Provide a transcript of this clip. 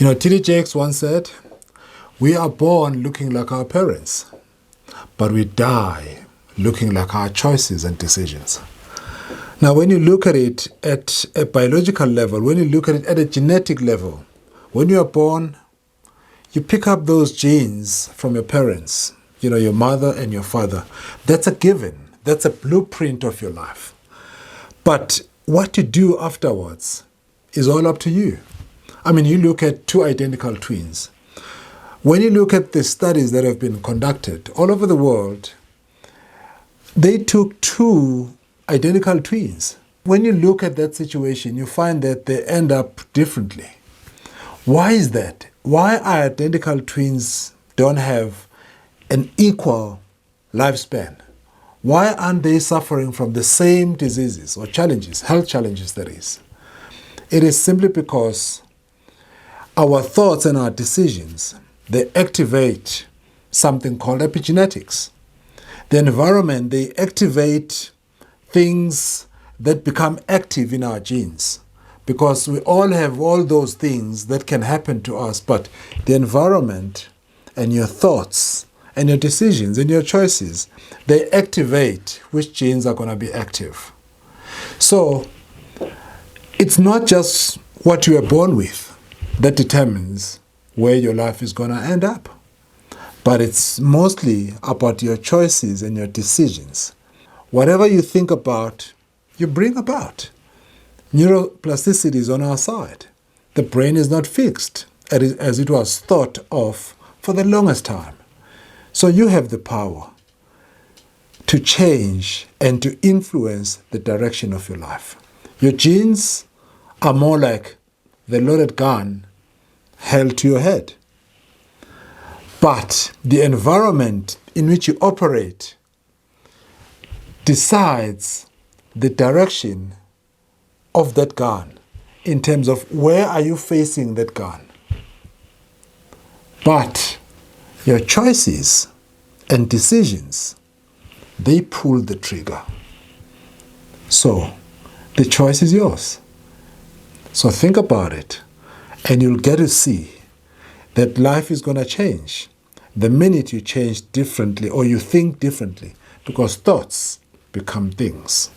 T.D. Jakes once said, "We are born looking like our parents, but we die looking like our choices and decisions." Now, when you look at it at a biological level, when you look at it at a genetic level, when you are born, you pick up those genes from your parents, your mother and your father. That's a given. That's a blueprint of your life. But what you do afterwards is all up to you. You look at two identical twins. When you look at the studies that have been conducted all over the world, they took two identical twins. When you look at that situation, you find that they end up differently. Why is that? Why are identical twins don't have an equal lifespan? Why aren't they suffering from the same diseases or challenges, health challenges that is? It is simply because our thoughts and our decisions, they activate something called epigenetics. The environment, they activate things that become active in our genes, because we all have all those things that can happen to us, but the environment and your thoughts and your decisions and your choices, they activate which genes are going to be active. So it's not just what you are born with that determines where your life is going to end up, but it's mostly about your choices and your decisions. Whatever you think about, you bring about. Neuroplasticity is on our side. The brain is not fixed as it was thought of for the longest time. So you have the power to change and to influence the direction of your life. Your genes are more like the loaded gun held to your head. But the environment in which you operate decides the direction of that gun in terms of where are you facing that gun. But your choices and decisions, they pull the trigger. So the choice is yours. So think about it, and you'll get to see that life is going to change the minute you change differently or you think differently, because thoughts become things.